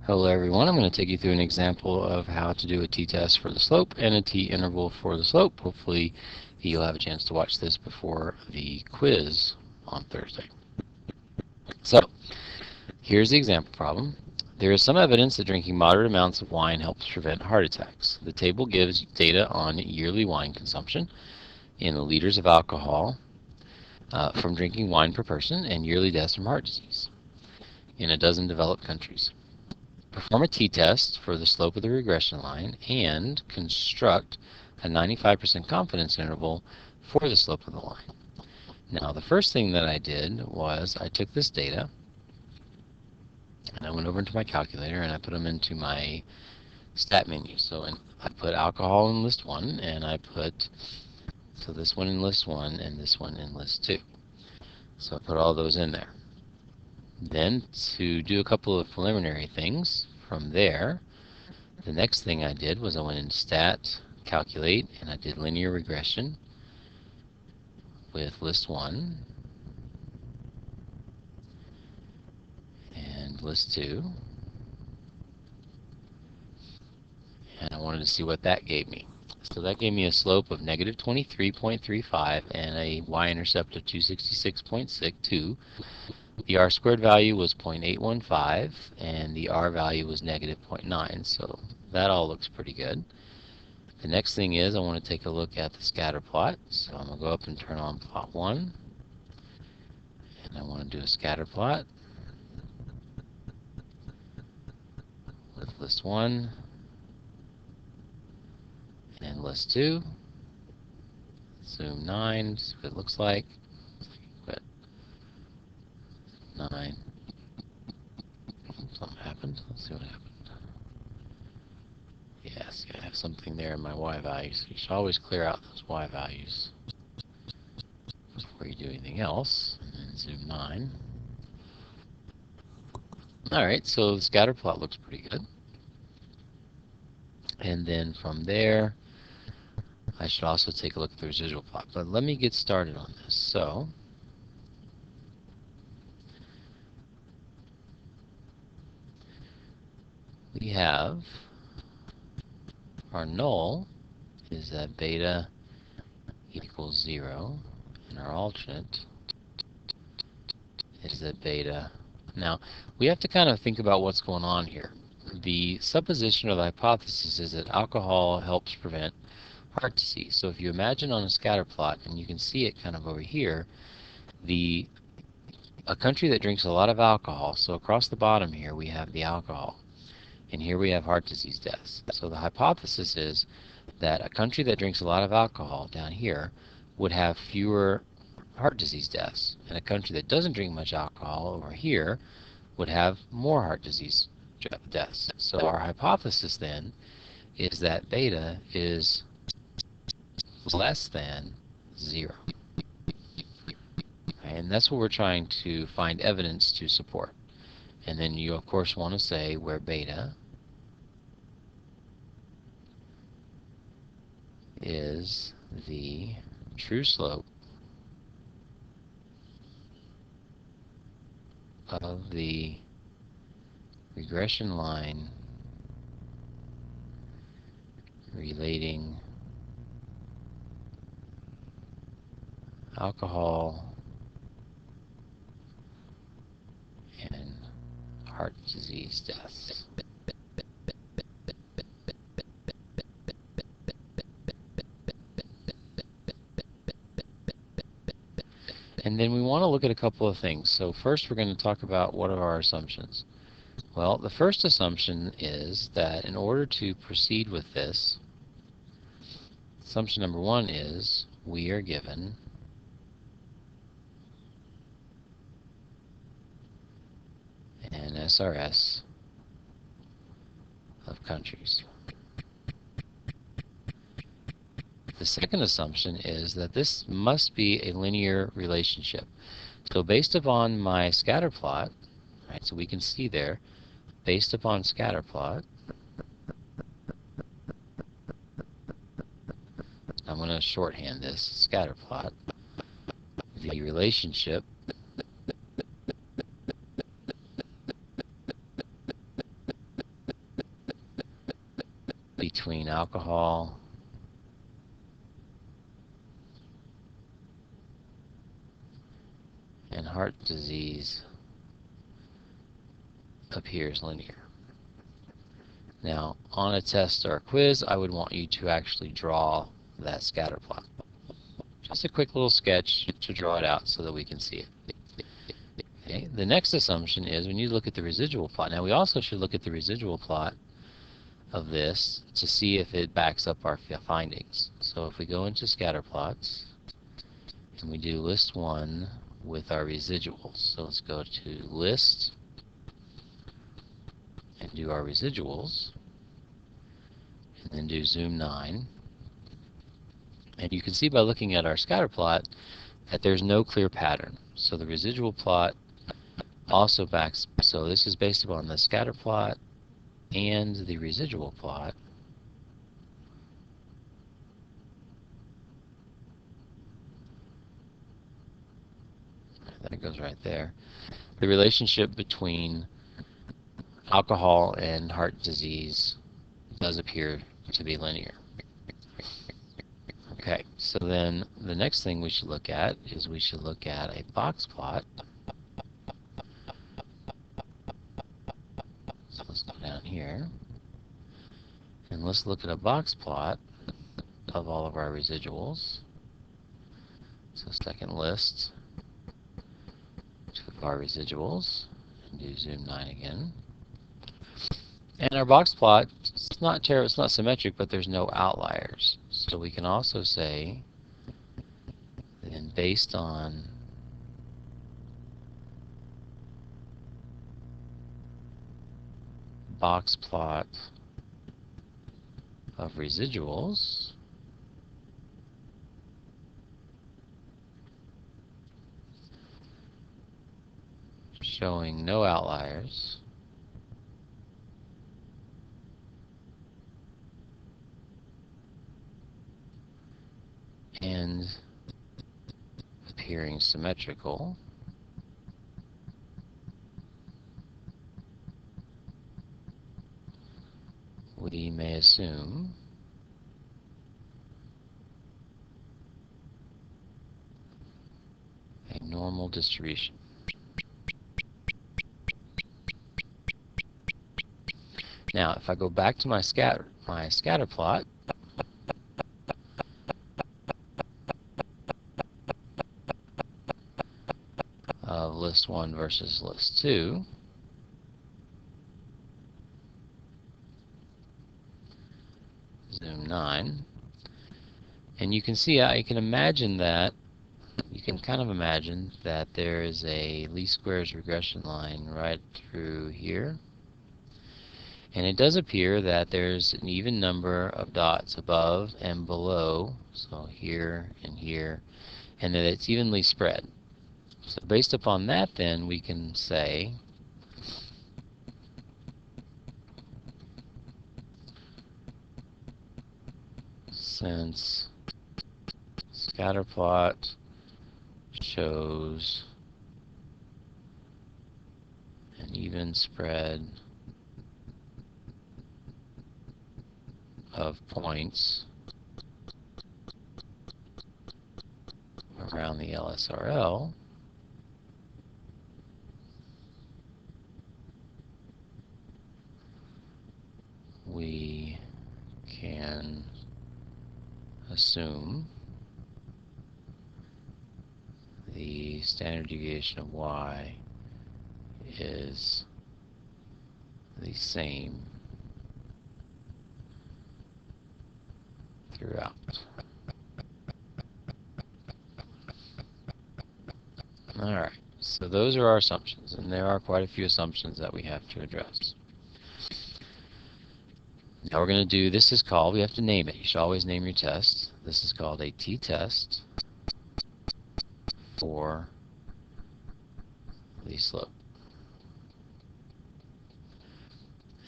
Hello everyone, I'm going to take you through an example of how to do a t-test for the slope and a t-interval for the slope. Hopefully you'll have a chance to watch this before the quiz on Thursday. So here's the example problem. There is some evidence that drinking moderate amounts of wine helps prevent heart attacks. The table gives data on yearly wine consumption in liters of alcohol from drinking wine per person and yearly deaths from heart disease in a dozen developed countries. Perform a t-test for the slope of the regression line and construct a 95% confidence interval for the slope of the line. Now, the first thing that I did was I took this data and I went over into my calculator and I put them into my stat menu. So I put alcohol in list 1 and I put this one in list 1 and this one in list 2. So I put all those in there. Then to do a couple of preliminary things from there, the next thing I did was I went into Stat, Calculate, and I did linear regression with list 1 and list 2. And I wanted to see what that gave me. So that gave me a slope of negative 23.35 and a y-intercept of 266.62. The r-squared value was 0.815 and the r value was negative 0.9, so that all looks pretty good. The next thing is I want to take a look at the scatter plot. So I'm going to go up and turn on plot 1. And I want to do a scatter plot with list 1 and list 2. Zoom 9, see what it looks like. But 9. Something happened. Let's see what happened. Yes, I have something there in my y values. You should always clear out those y values before you do anything else. And then zoom 9. Alright, so the scatter plot looks pretty good. And then from there, I should also take a look at the residual plot. But let me get started on this. So we have our null is that beta equals 0, and our alternate is that beta. Now, we have to kind of think about what's going on here. The supposition or the hypothesis is that alcohol helps prevent heart disease. So if you imagine on a scatter plot, and you can see it kind of over here, a country that drinks a lot of alcohol, so across the bottom here we have the alcohol, and here we have heart disease deaths. So the hypothesis is that a country that drinks a lot of alcohol down here would have fewer heart disease deaths, and a country that doesn't drink much alcohol over here would have more heart disease deaths. So our hypothesis then is that beta is less than 0. And that's what we're trying to find evidence to support. And then you of course want to say where beta is the true slope of the regression line relating alcohol and heart disease deaths. And then we want to look at a couple of things. So first we're going to talk about what are our assumptions. Well, the first assumption is that in order to proceed with this, assumption number 1 is we are given an SRS of countries. The second assumption is that this must be a linear relationship. So based upon my scatter plot, right, so we can see there, based upon scatter plot, I'm going to shorthand this scatter plot, the relationship between alcohol and heart disease appears linear. Now, on a test or a quiz, I would want you to actually draw that scatter plot. Just a quick little sketch to draw it out so that we can see it. Okay. The next assumption is when you look at the residual plot. Now, we also should look at the residual plot of this to see if it backs up our findings. So if we go into scatter plots and we do list 1 with our residuals. So let's go to list and do our residuals, and then do zoom 9. And you can see by looking at our scatter plot that there's no clear pattern. So the residual plot also backs, so this is based upon the scatter plot and the residual plot. That goes right there. The relationship between alcohol and heart disease does appear to be linear. Okay, so then the next thing we should look at is we should look at a box plot. So let's go down here and let's look at a box plot of all of our residuals. So second list of our residuals, and do zoom 9 again. And our box plot, it's not symmetric, but there's no outliers. So we can also say, then based on box plot of residuals, showing no outliers, and appearing symmetrical, we may assume a normal distribution. Now, if I go back to my scatter plot, of list 1 versus list 2, zoom 9, and you can see, you can imagine that, you can kind of imagine that there is a least squares regression line right through here. And it does appear that there's an even number of dots above and below, so here and here, and that it's evenly spread. So based upon that, then, we can say since scatter plot shows an even spread of points around the LSRL, we can assume the standard deviation of y is the same throughout. Alright, so those are our assumptions, and there are quite a few assumptions that we have to address. Now we're going to do, this is called, we have to name it. You should always name your test. This is called a t-test for the slope.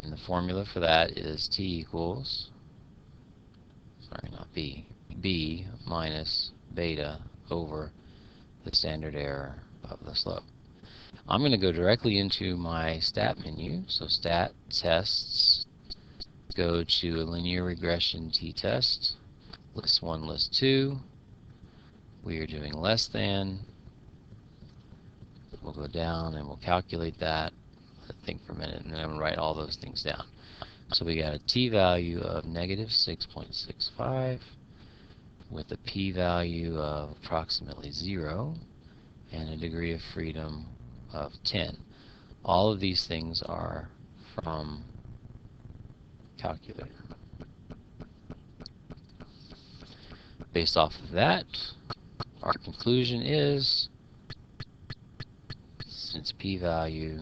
And the formula for that is t equals, sorry, not b, b minus beta over the standard error of the slope. I'm going to go directly into my stat menu, so stat, tests, go to a linear regression t-test, list 1, list 2. We are doing less than. We'll go down and we'll calculate that. Think for a minute, and then I'm going to write all those things down. So we got a t-value of negative 6.65 with a p-value of approximately 0 and a degree of freedom of 10. All of these things are from calculator. Based off of that, our conclusion is, since p-value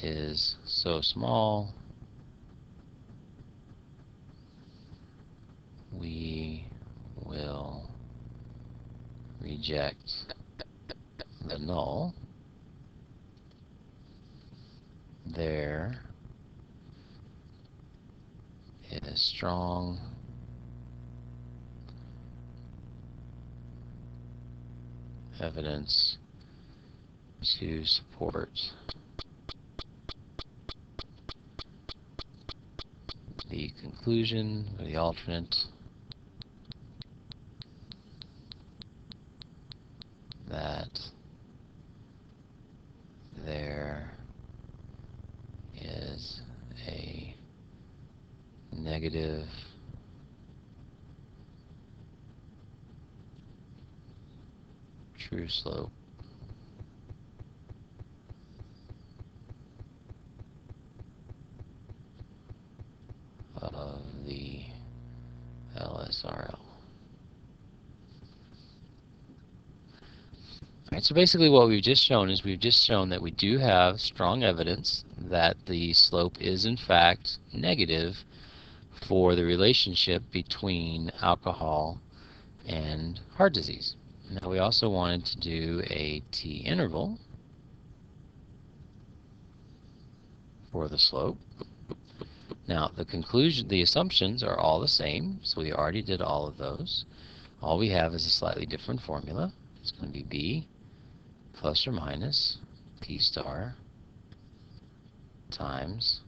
is so small, we will reject the null. There is strong evidence to support the conclusion, or the alternate, that there is a negative true slope of the LSRL. Alright, so basically what we've just shown is we've just shown that we do have strong evidence that the slope is in fact negative for the relationship between alcohol and heart disease. Now we also wanted to do a t-interval for the slope. Now the conclusion, the assumptions are all the same, so we already did all of those. All we have is a slightly different formula. It's going to be b plus or minus p star times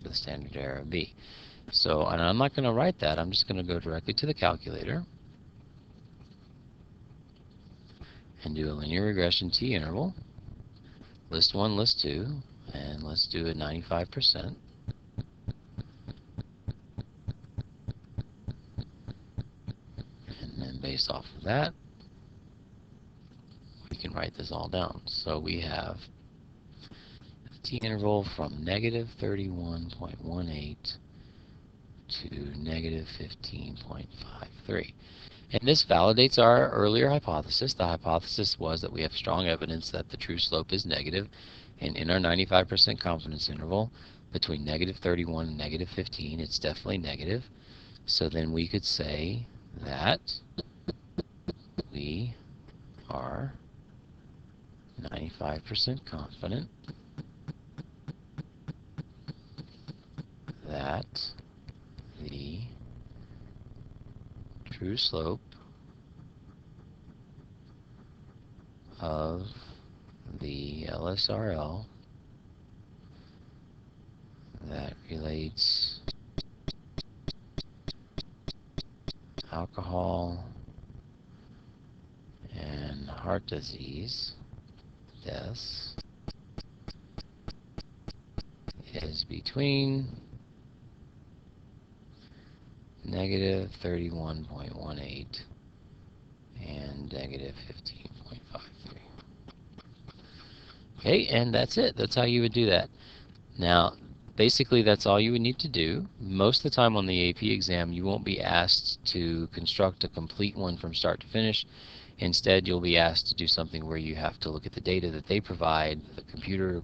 the standard error of b. So, and I'm not going to write that, I'm just going to go directly to the calculator and do a linear regression t-interval, list 1, list 2, and let's do it 95%. And then based off of that, we can write this all down. So we have a t-interval from negative 31.18 to negative 15.53. And this validates our earlier hypothesis. The hypothesis was that we have strong evidence that the true slope is negative, and in our 95% confidence interval between negative 31 and negative 15, it's definitely negative. So then we could say that we are 95% confident that the true slope of the LSRL that relates alcohol and heart disease deaths is between negative 31.18 and negative 15.53. Okay, and that's it. That's how you would do that. Now, basically that's all you would need to do. Most of the time on the AP exam you won't be asked to construct a complete one from start to finish. Instead you'll be asked to do something where you have to look at the data that they provide, the computer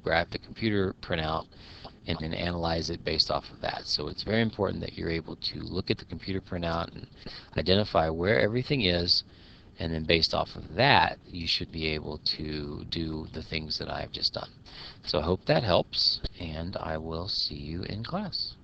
printout, and then analyze it based off of that. So it's very important that you're able to look at the computer printout and identify where everything is, and then based off of that you should be able to do the things that I've just done. So I hope that helps, and I will see you in class.